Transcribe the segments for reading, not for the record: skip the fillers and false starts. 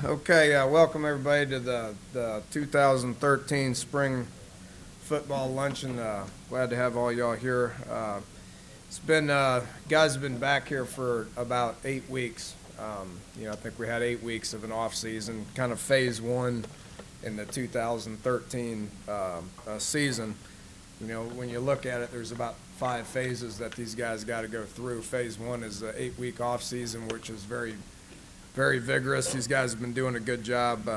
Okay, welcome everybody to the 2013 spring football luncheon. Glad to have all y'all here. It's been guys have been back here for about 8 weeks. I think we had 8 weeks of an off season, kind of phase one in the 2013 season. When you look at it, there's about 5 phases that these guys got to go through. Phase one is the 8-week off season, which is very vigorous. These guys have been doing a good job.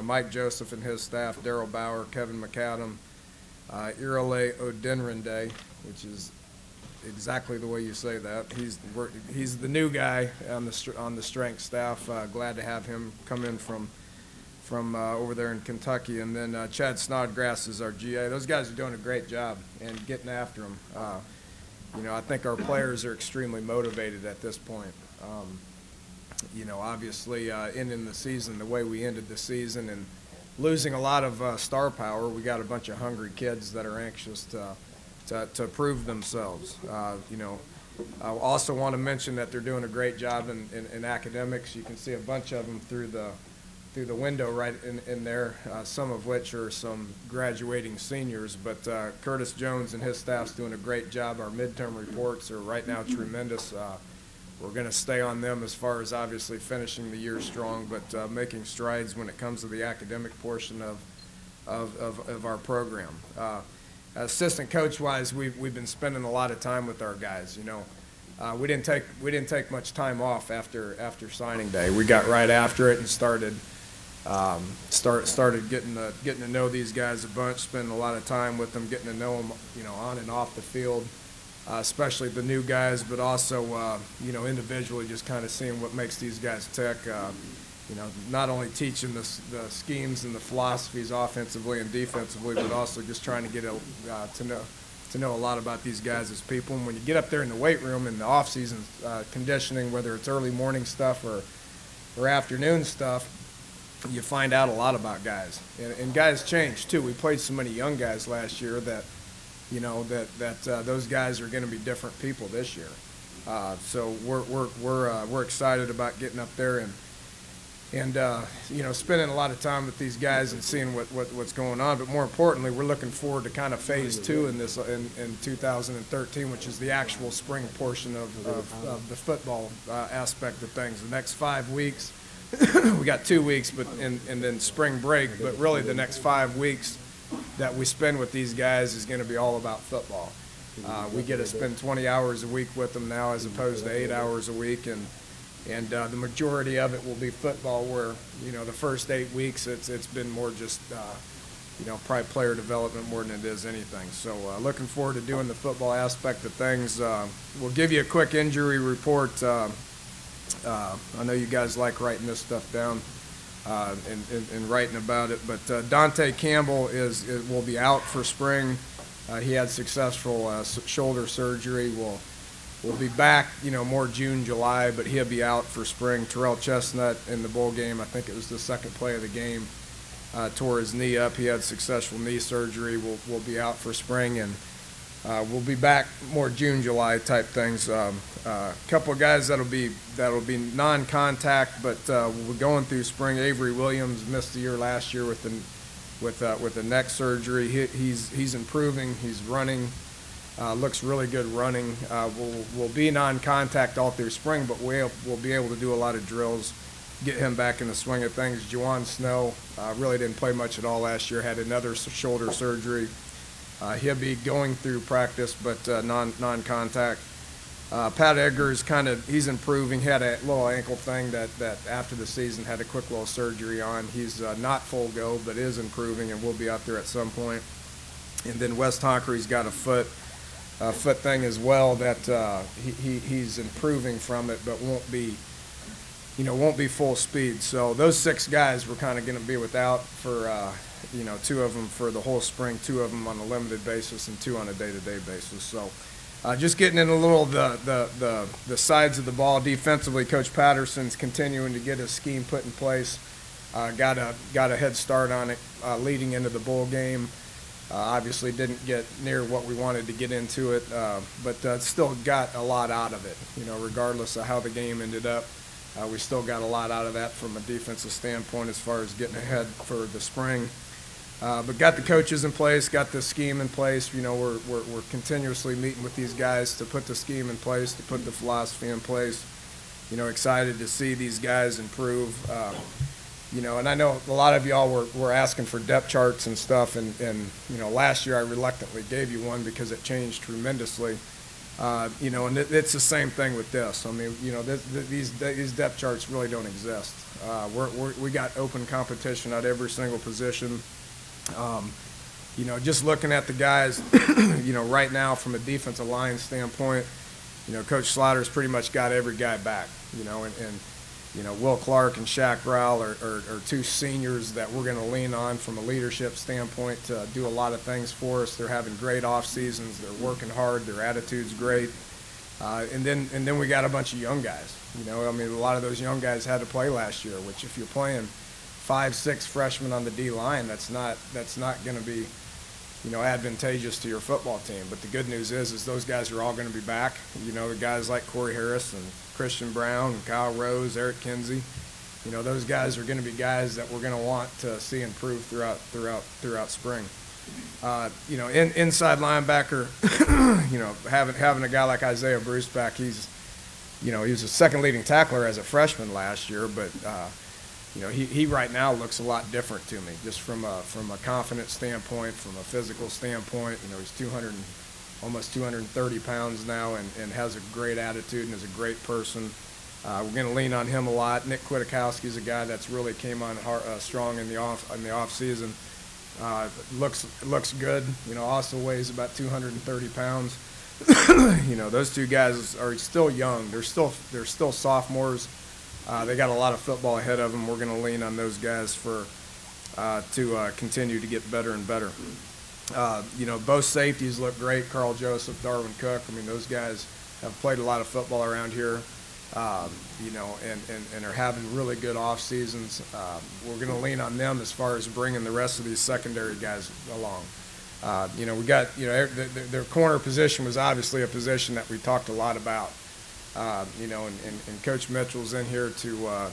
Mike Joseph and his staff, Daryl Bauer, Kevin McAdam, Irale Odenrinde, which is exactly the way you say that. He's the new guy on the strength staff. Glad to have him come in from over there in Kentucky. And then Chad Snodgrass is our GA. Those guys are doing a great job and getting after them. I think our players are extremely motivated at this point. Obviously ending the season the way we ended the season and losing a lot of star power, we got a bunch of hungry kids that are anxious to prove themselves. I also want to mention that they're doing a great job in academics. You can see a bunch of them through the window right in there, some of which are some graduating seniors. But Curtis Jones and his staff's doing a great job. Our midterm reports are right now tremendous. We're going to stay on them as far as obviously finishing the year strong, but making strides when it comes to the academic portion of our program. Assistant coach-wise, we've been spending a lot of time with our guys. We didn't take much time off after signing day. We got right after it and started getting to know these guys a bunch, spending a lot of time with them, getting to know them, on and off the field. Especially the new guys, but also, individually just kind of seeing what makes these guys tick. Not only teaching the schemes and the philosophies offensively and defensively, but also just trying to get to know a lot about these guys as people. And when you get up there in the weight room in the off-season conditioning, whether it's early morning stuff or afternoon stuff, you find out a lot about guys. And guys change, too. We played so many young guys last year that those guys are going to be different people this year. So we're excited about getting up there and spending a lot of time with these guys and seeing what's going on. But more importantly, we're looking forward to kind of phase two in 2013, which is the actual spring portion of the football aspect of things. The next 5 weeks, we got 2 weeks, and then spring break. But really, the next 5 weeks that we spend with these guys is going to be all about football. We get to spend 20 hours a week with them now as opposed to 8 hours a week, and the majority of it will be football, where the first 8 weeks it's been more just probably player development more than it is anything. So looking forward to doing the football aspect of things. We'll give you a quick injury report. I know you guys like writing this stuff down. And writing about it, but Dante Campbell will be out for spring. He had successful shoulder surgery. We'll be back, more June, July, but he'll be out for spring. Terrell Chestnut in the bowl game, I think it was the second play of the game, tore his knee up. He had successful knee surgery. We'll be out for spring, and we'll be back more June, July type things. A couple of guys that'll be non-contact, but we're going through spring. Avery Williams missed the year last year with the neck surgery. He's improving. He's running. Looks really good running. We'll be non-contact all through spring, but we'll be able to do a lot of drills, get him back in the swing of things. Juwan Snow really didn't play much at all last year. Had another shoulder surgery. He'll be going through practice, but non-contact. Pat Eggers he's improving. He had a little ankle thing that after the season had a quick little surgery on. He's not full go, but is improving, and will be out there at some point. And then Wes Tonkery's got a foot thing as well that he's improving from it, but won't be full speed. So those 6 guys we're kind of going to be without for 2 of them for the whole spring, 2 of them on a limited basis, and 2 on a day-to-day basis. So just getting in a little the sides of the ball defensively. Coach Patterson's continuing to get his scheme put in place. Got a head start on it leading into the bowl game. Obviously didn't get near what we wanted to get into it, but still got a lot out of it, regardless of how the game ended up. We still got a lot out of that from a defensive standpoint as far as getting ahead for the spring. But got the coaches in place, got the scheme in place. You know, we're continuously meeting with these guys to put the scheme in place, to put the philosophy in place. You know, excited to see these guys improve. You know, and I know a lot of y'all were asking for depth charts and stuff, and you know, last year I reluctantly gave you one because it changed tremendously. You know, and it's the same thing with this. I mean, you know, these depth charts really don't exist. We got open competition at every single position. You know, just looking at the guys, you know, right now from a defensive line standpoint, you know, Coach Slaughter's pretty much got every guy back. You know, and you know, Will Clark and Shaq Rowell are two seniors that we're going to lean on from a leadership standpoint to do a lot of things for us. They're having great off seasons. They're working hard. Their attitude's great. And then we got a bunch of young guys. You know, I mean, a lot of those young guys had to play last year, which if you're playing 5, 6 freshmen on the D line, that's not going to be, you know, advantageous to your football team. But the good news is those guys are all going to be back. You know, the guys like Corey Harris and Christian Brown and Kyle Rose, Eric Kinsey, you know, those guys are going to be guys that we're going to want to see improve throughout spring. You know, inside linebacker, you know, having a guy like Isaiah Bruce back, he's, you know, he was a second leading tackler as a freshman last year, but you know, he right now looks a lot different to me, just from a confidence standpoint, from a physical standpoint. You know, he's almost 230 pounds now, and has a great attitude and is a great person. We're going to lean on him a lot. Nick Kwiatkowski is a guy that's really came on strong in the off season. Looks good. You know, also weighs about 230 pounds. You know, those two guys are still young. They're still sophomores. They got a lot of football ahead of them. We're going to lean on those guys to continue to get better and better. You know, both safeties look great. Carl Joseph, Darwin Cook. I mean, those guys have played a lot of football around here. You know, and are having really good off seasons. We're going to lean on them as far as bringing the rest of these secondary guys along. You know, we got, you know, their corner position was obviously a position that we talked a lot about. You know, and Coach Mitchell's in here to,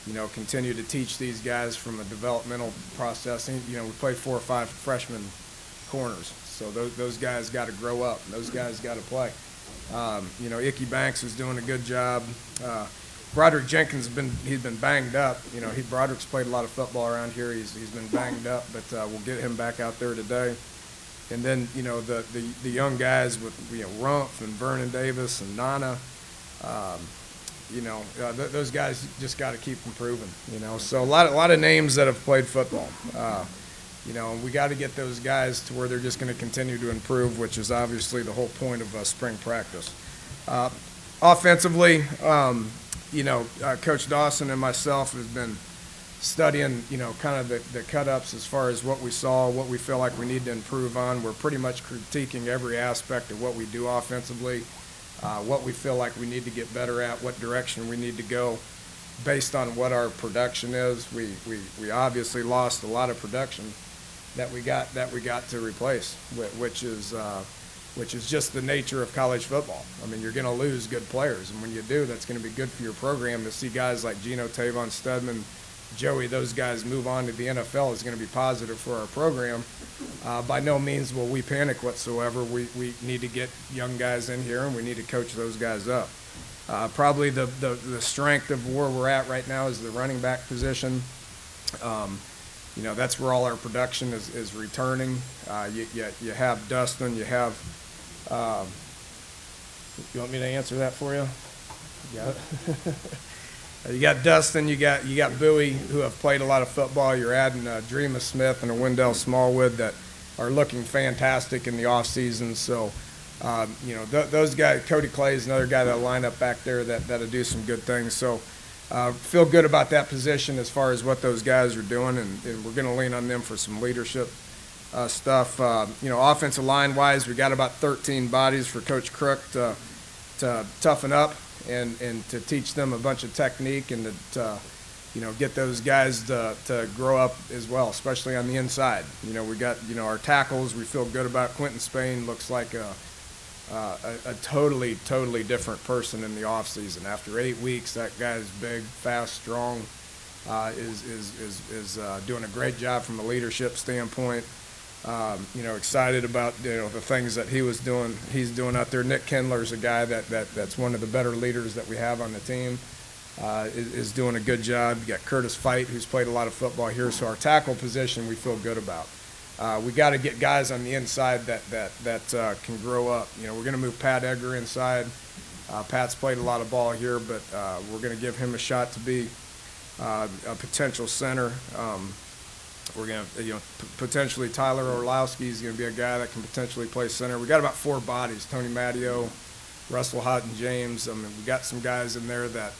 you know, continue to teach these guys from a developmental process. You know, we play 4 or 5 freshman corners, so those guys got to grow up. Those guys got to play. You know, Icky Banks is doing a good job. Broderick Jenkins he's been banged up. You know, Broderick's played a lot of football around here. He's been banged up, but we'll get him back out there today. And then, you know, the young guys with, you know, Rumpf and Vernon Davis and Nana. You know, those guys just got to keep improving. You know, so a lot of names that have played football. You know, we got to get those guys to where they're just going to continue to improve, which is obviously the whole point of spring practice. Offensively, you know, Coach Dawson and myself have been studying, you know, kind of the cut-ups as far as what we saw, what we feel like we need to improve on. We're pretty much critiquing every aspect of what we do offensively, what we feel like we need to get better at, what direction we need to go based on what our production is. We obviously lost a lot of production that we got to replace, which is just the nature of college football. I mean, you're going to lose good players, and when you do, that's going to be good for your program. To see guys like Gino, Tavon, Studman, Joey, those guys move on to the NFL is going to be positive for our program. By no means will we panic whatsoever. We need to get young guys in here, and we need to coach those guys up. Probably the strength of where we're at right now is the running back position. You know, that's where all our production is returning. You have Dustin, you have, you want me to answer that for you? You got it? You got Dustin, you got Bowie, who have played a lot of football. You're adding Dreama Smith and a Wendell Smallwood that are looking fantastic in the off season. So, you know, those guys, Cody Clay is another guy that'll line up back there that'll do some good things. So, feel good about that position as far as what those guys are doing, and we're going to lean on them for some leadership stuff. You know, offensive line-wise, we got about 13 bodies for Coach Crook to toughen up and to teach them a bunch of technique and to you know, get those guys to grow up as well, especially on the inside. You know, we got, you know, our tackles. We feel good about Quentin Spain. Looks like a totally different person in the offseason. After 8 weeks, that guy's big, fast, strong, is doing a great job from a leadership standpoint. Excited about the things that he's doing out there. Nick Kindler's a guy that's one of the better leaders that we have on the team. Is doing a good job. You got Curtis Fight, who's played a lot of football here, so our tackle position we feel good about. We got to get guys on the inside that can grow up. We're going to move Pat Edgar inside. Pat's played a lot of ball here, but we're going to give him a shot to be a potential center. We're going to, potentially Tyler Orlowski is going to be a guy that can potentially play center. We got about 4 bodies: Tony Matteo, Russell Houghton, James. I mean, we got some guys in there that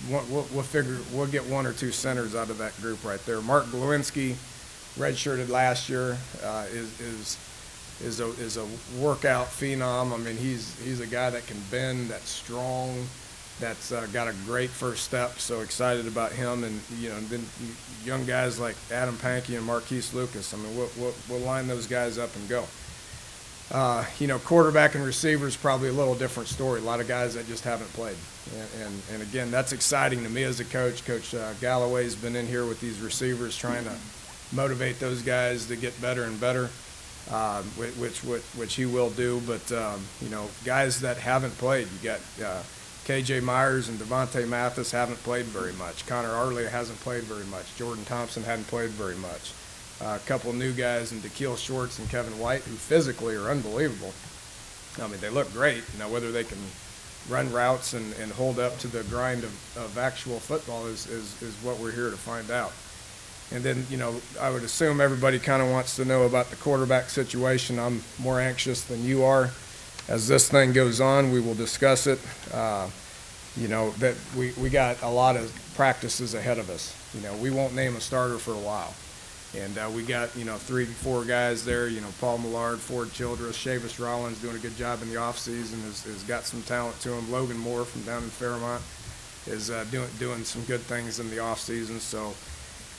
we'll get 1 or 2 centers out of that group right there. Mark Glowinski, redshirted last year, is a workout phenom. I mean, he's a guy that can bend, that's strong, that's got a great first step. So excited about him, and then young guys like Adam Pankey and Marquise Lucas. I mean, we'll line those guys up and go. Quarterback and receiver is probably a little different story. A lot of guys that just haven't played, and again, that's exciting to me as a coach. Coach Galloway's been in here with these receivers, trying to motivate those guys to get better and better, which he will do. But guys that haven't played, you got KJ Myers and Devontae Mathis haven't played very much. Connor Arley hasn't played very much. Jordan Thompson hadn't played very much. A couple new guys in Dakeil Shorts and Kevin White, who physically are unbelievable. I mean, they look great. Whether they can run routes and hold up to the grind of actual football is what we're here to find out. And then, I would assume everybody kind of wants to know about the quarterback situation. I'm more anxious than you are. As this thing goes on, we will discuss it. That we got a lot of practices ahead of us. We won't name a starter for a while. And we got, 3-4 guys there, Paul Millard, Ford Childress, Chavis Rollins doing a good job in the offseason, has got some talent to him. Logan Moore from down in Fairmont is doing some good things in the offseason. So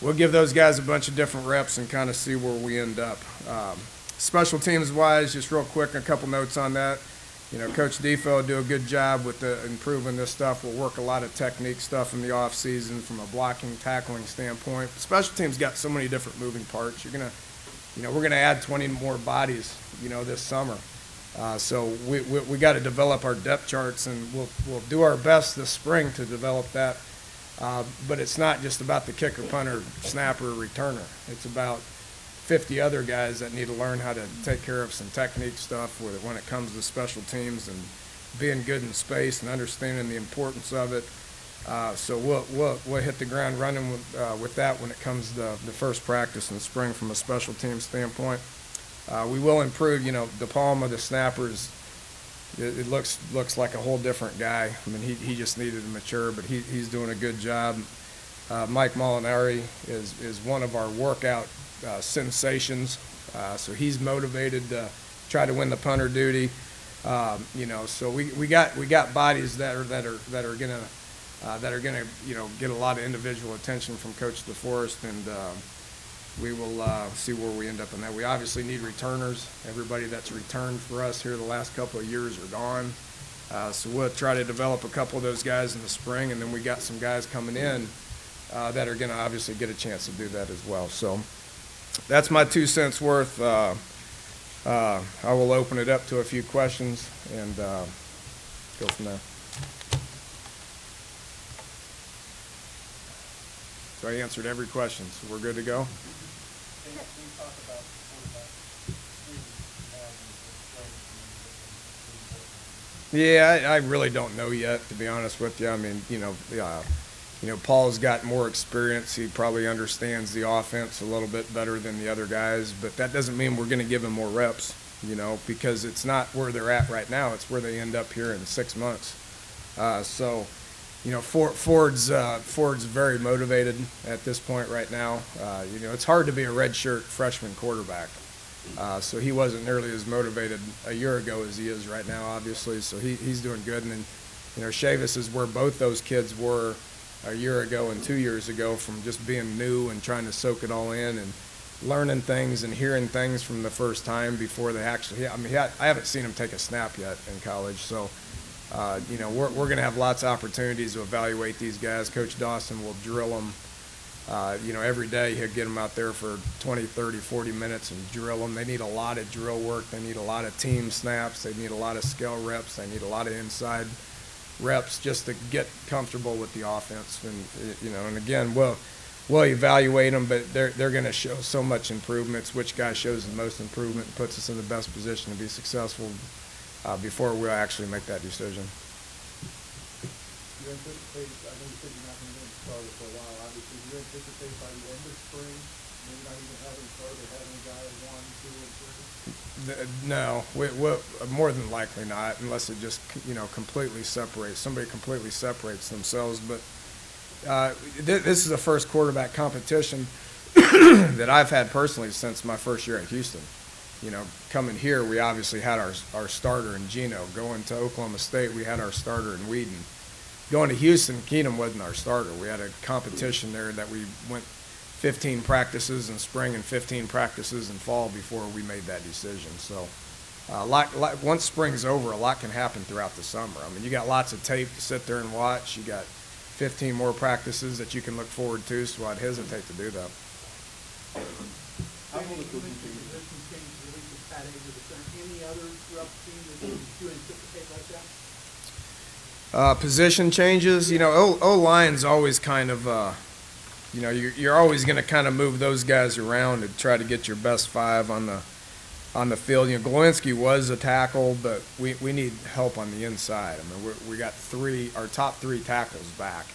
we'll give those guys a bunch of different reps and kind of see where we end up. Special teams-wise, just real quick, a couple notes on that. Coach Defo will do a good job with improving this stuff. We'll work a lot of technique stuff in the off-season from a blocking, tackling standpoint. Special teams got so many different moving parts. We're gonna add 20 more bodies, this summer. So we got to develop our depth charts, and we'll do our best this spring to develop that. But it's not just about the kicker, punter, snapper, returner. It's about 50 other guys that need to learn how to take care of some technique stuff when it comes to special teams and being good in space and understanding the importance of it. So we'll hit the ground running with that when it comes to the first practice in the spring from a special team standpoint. We will improve, De Palma, the snappers. It looks like a whole different guy. I mean, he just needed to mature, but he's doing a good job. Mike Molinari is one of our workout sensations, so he's motivated to try to win the punter duty. So we got bodies that are gonna get a lot of individual attention from Coach DeForest, and we will see where we end up in that. We obviously need returners. Everybody that's returned for us here the last couple of years are gone, so we'll try to develop a couple of those guys in the spring, and then we got some guys coming in that are gonna obviously get a chance to do that as well. So that's my 2 cents worth. I will open it up to a few questions and go from there. So I answered every question, so we're good to go? Yeah, I really don't know yet, to be honest with you. I mean, Paul's got more experience. He probably understands the offense a little bit better than the other guys, but that doesn't mean we're going to give him more reps, because it's not where they're at right now. It's where they end up here in 6 months. Ford's very motivated at this point right now. It's hard to be a redshirt freshman quarterback. So he wasn't nearly as motivated a year ago as he is right now, obviously. So he's doing good. And then, Chavis is where both those kids were a year ago and 2 years ago, from just being new and trying to soak it all in. And, learning things and hearing things from the first time before they actually. I mean, I haven't seen him take a snap yet in college, so you know, we're going to have lots of opportunities to evaluate these guys. Coach Dawson will drill them. You know, every day he'll get them out there for 20, 30, 40 minutes and drill them. They need a lot of drill work. They need a lot of team snaps. They need a lot of skill reps. They need a lot of inside reps just to get comfortable with the offense. And, you know, and again, we'll evaluate them, but they're going to show so much improvements. Which guy shows the most improvement and puts us in the best position to be successful before we'll actually make that decision. You anticipate, I know you said you're not going to get started for a while, obviously, do you anticipate by the end of spring, maybe not even having started, having a guy 1, 2, or 3? No, we'll more than likely not, unless it just, you know, completely separates. Somebody completely separates themselves. But this is the first quarterback competition that I've had personally since my first year at Houston. You know, coming here, we obviously had our starter in Gino. Going to Oklahoma State, we had our starter in Whedon. Going to Houston, Keenum wasn't our starter. We had a competition there that we went 15 practices in spring and 15 practices in fall before we made that decision. So once spring's over, a lot can happen throughout the summer. I mean, you got lots of tape to sit there and watch. You got 15 more practices that you can look forward to, so I'd hesitate to do that. How will the coaching change releases Pat Ager to center? Any others throughout the team that you anticipate like that? Position changes, you know, O-line's always kind of, you know, you're always going to kind of move those guys around to try to get your best 5 on the field. You know, Glowinski was a tackle, but we need help on the inside. I mean, we got our top 3 tackles back.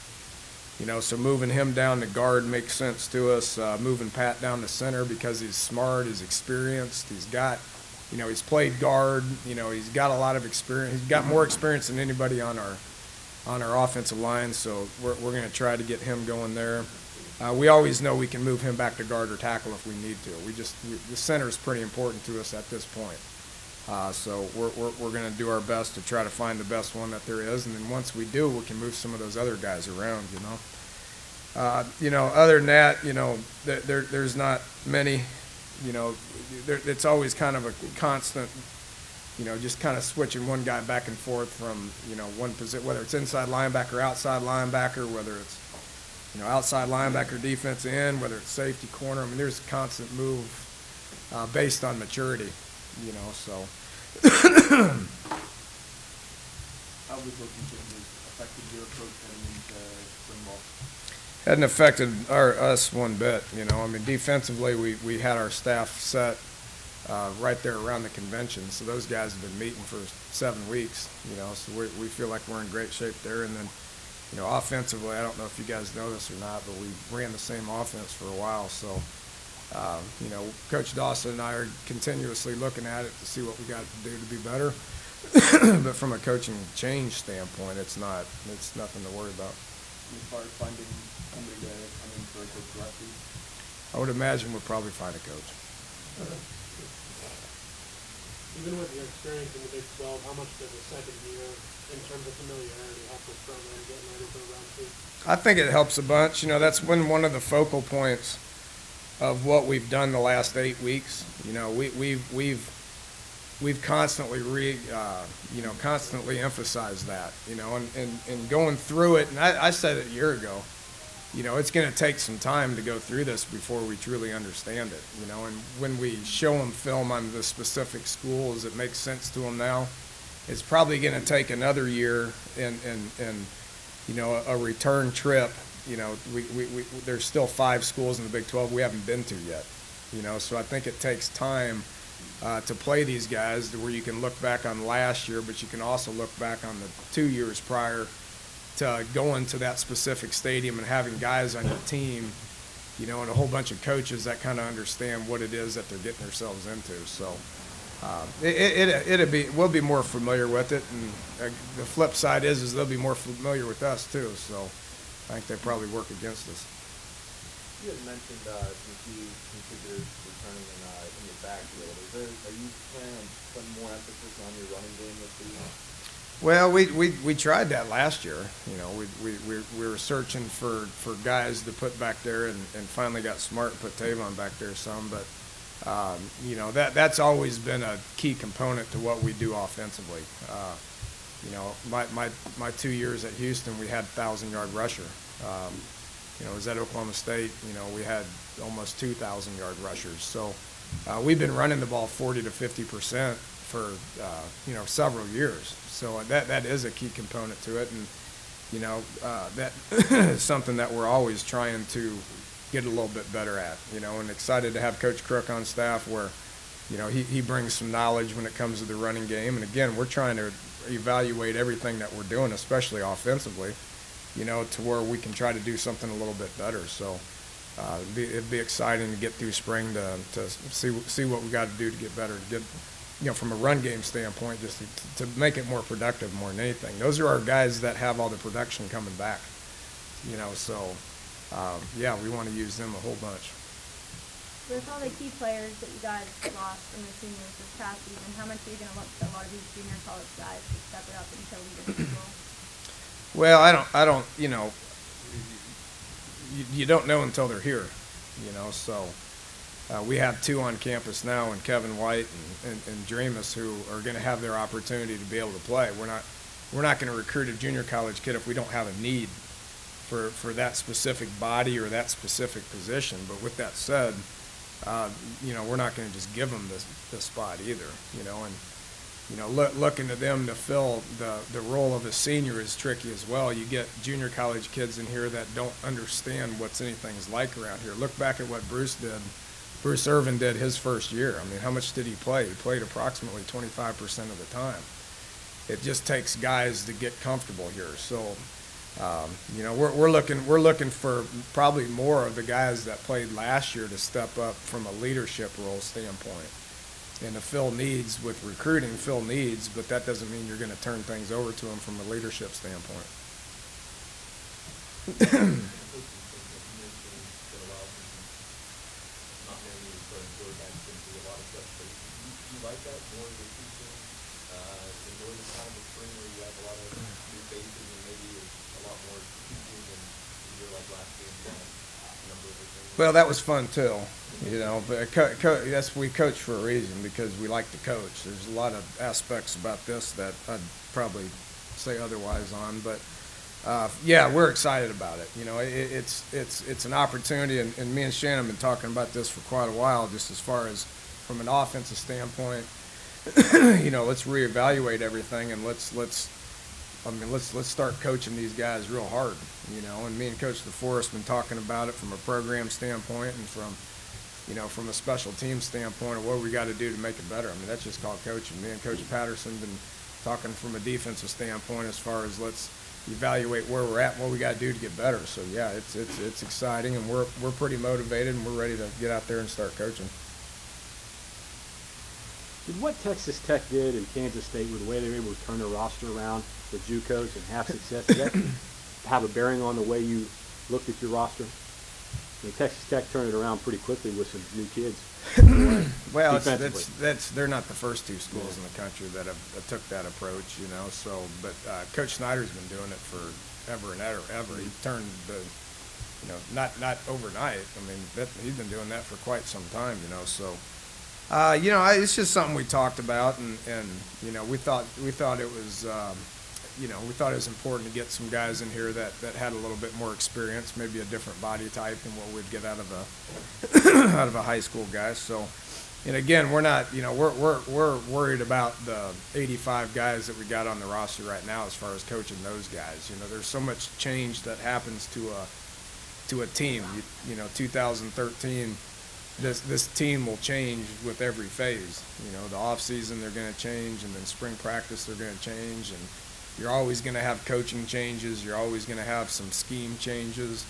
You know, so moving him down to guard makes sense to us. Moving Pat down to center because he's smart, he's experienced, he's got, you know, he's played guard. You know, he's got a lot of experience. He's got more experience than anybody on our offensive line. So we're going to try to get him going there. We always know we can move him back to guard or tackle if we need to. The center is pretty important to us at this point. So we're going to do our best to try to find the best one that there is, and then once we do, we can move some of those other guys around. You know, other than that, you know, there's not many. You know, it's always kind of a constant, you know, just kind of switching one guy back and forth from, you know, one position, whether it's inside linebacker, outside linebacker, whether it's, you know, outside linebacker, defense end, whether it's safety, corner. I mean, there's a constant move based on maturity, you know, so. How was coaching changes affected your approach heading into spring ball? Hadn't affected us one bit, you know. I mean, defensively, we had our staff set right there around the convention. So those guys have been meeting for 7 weeks, you know. So we feel like we're in great shape there. And then, you know, offensively, I don't know if you guys know this or not, but we ran the same offense for a while. So, you know, Coach Dawson and I are continuously looking at it to see what we got to do to be better. But from a coaching change standpoint, it's nothing to worry about. As far as finding somebody to come in for a coach directly? I would imagine we'll probably find a coach. Even with your experience in the Big 12, how much does the second year, in terms of familiarity, help with program getting ready for round 2? I think it helps a bunch. You know, that's been one of the focal points of what we've done the last 8 weeks. You know, we've constantly constantly emphasized that. You know, and going through it. And I said it a year ago. You know, it's going to take some time to go through this before we truly understand it, you know, and when we show them film on the specific schools, it makes sense to them now. It's probably going to take another year and you know, a return trip. You know, there's still 5 schools in the Big 12 we haven't been to yet, you know, so I think it takes time to play these guys where you can look back on last year, but you can also look back on the 2 years prior to going to that specific stadium and having guys on your team, you know, and a whole bunch of coaches that kind of understand what it is that they're getting themselves into. So we'll be more familiar with it, and the flip side is they'll be more familiar with us too. So I think they probably work against us. You had mentioned some key contributors returning in your backfield. Are you planning on putting more emphasis on your running game this season? Well, we tried that last year. You know, we were searching for guys to put back there, and finally got smart and put Tavon back there some. But you know, that's always been a key component to what we do offensively. You know, my 2 years at Houston, we had 1,000-yard rusher. You know, I was at Oklahoma State. You know, we had almost 2,000-yard rushers. So we've been running the ball 40 to 50% for you know, several years. So that is a key component to it, and you know, that is something that we're always trying to get a little bit better at. You know, and excited to have Coach Crook on staff, where you know, he brings some knowledge when it comes to the running game. And again, we're trying to evaluate everything that we're doing, especially offensively, you know, to where we can try to do something a little bit better. So it'd be exciting to get through spring to see what we got to do to get better, to get, you know, from a run game standpoint, just to make it more productive more than anything. Those are our guys that have all the production coming back, you know, so yeah, we want to use them a whole bunch. With all the key players that you guys lost from the seniors this past season, how much are you going to look to a lot of these junior college guys to step it up until leadership role? Well, I don't, you know, you don't know until they're here, you know, so we have 2 on campus now, and Kevin White and Dreamus, who are going to have their opportunity to be able to play. We're not going to recruit a junior college kid if we don't have a need for that specific body or that specific position. But with that said, you know, we're not going to just give them this spot either, you know, and you know, looking to them to fill the role of a senior is tricky as well. You get junior college kids in here that don't understand what's anything's like around here. Look back at what Bruce did. Bruce Irvin did his first year. I mean, how much did he play? He played approximately 25% of the time. It just takes guys to get comfortable here. So, you know, we're looking for probably more of the guys that played last year to step up from a leadership role standpoint, and to fill needs with recruiting, fill needs, but that doesn't mean you're going to turn things over to them from a leadership standpoint. Like that more of the teaching, enjoy the time of spring where you have a lot of new faces and maybe a lot more teaching than a year like last year and a number of things? Well, that was fun too, you know. But we coach for a reason, because we like to coach. There's a lot of aspects about this that I'd probably say otherwise on, but yeah, we're excited about it. You know, it's an opportunity, and me and Shannon have been talking about this for quite a while, just as far as from an offensive standpoint. You know, let's reevaluate everything, and let's start coaching these guys real hard. You know, and me and Coach DeForest been talking about it from a program standpoint, and from a special team standpoint of what we got to do to make it better. I mean, that's just called coaching. Me and Coach Patterson been talking from a defensive standpoint as far as let's evaluate where we're at and what we got to do to get better. So yeah, it's exciting, and we're pretty motivated, and we're ready to get out there and start coaching. Did what Texas Tech did in Kansas State with the way they were able to turn their roster around with JUCOs and have success, did that have a bearing on the way you looked at your roster? I mean, Texas Tech turned it around pretty quickly with some new kids. Well, they're not the first 2 schools in the country that have took that approach, you know. So, but Coach Snyder's been doing it for ever and ever. He turned you know, not overnight. I mean, he's been doing that for quite some time, you know. So. You know, it's just something we talked about, and you know, we thought it was, you know, we thought it was important to get some guys in here that had a little bit more experience, maybe a different body type than what we'd get out of a high school guy. So, and again, we're not, you know, we're worried about the 85 guys that we got on the roster right now as far as coaching those guys. You know, there's so much change that happens to a team. You know, 2013. This team will change with every phase. You know, the off season they're going to change, and then spring practice they're going to change, and you're always going to have coaching changes. You're always going to have some scheme changes.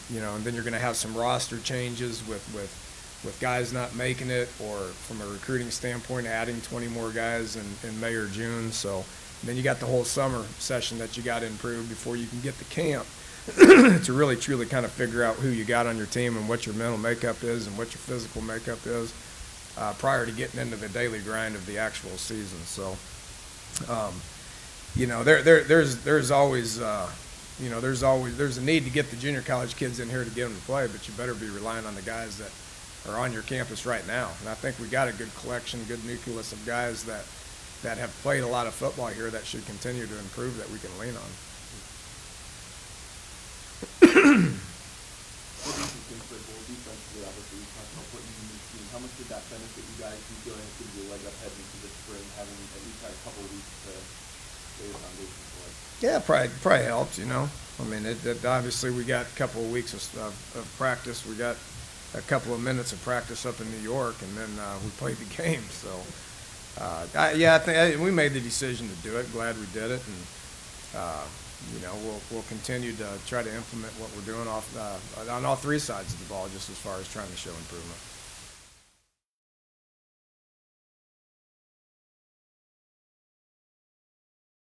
You know, and then you're going to have some roster changes with guys not making it, or from a recruiting standpoint, adding 20 more guys in May or June. So then you got the whole summer session that you got to improve before you can get to camp. To really truly kind of figure out who you got on your team and what your mental makeup is and what your physical makeup is prior to getting into the daily grind of the actual season. So, you know, there's always there's a need to get the junior college kids in here to get them to play, but you better be relying on the guys that are on your campus right now. And I think we got a good collection, good nucleus of guys that have played a lot of football here that should continue to improve that we can lean on. What do you think for goal defensively? Obviously, you talked about putting in the team. How much did that benefit you guys? Do you feel like it gives you a leg up heading into the spring, having at least had a couple of weeks to lay the foundation for it? Yeah, probably helped, you know. I mean, obviously we got a couple of weeks of practice. We got a couple of minutes of practice up in New York, and then we played the game. So, I think we made the decision to do it. Glad we did it, and you know, we'll continue to try to implement what we're doing on all three sides of the ball, just as far as trying to show improvement.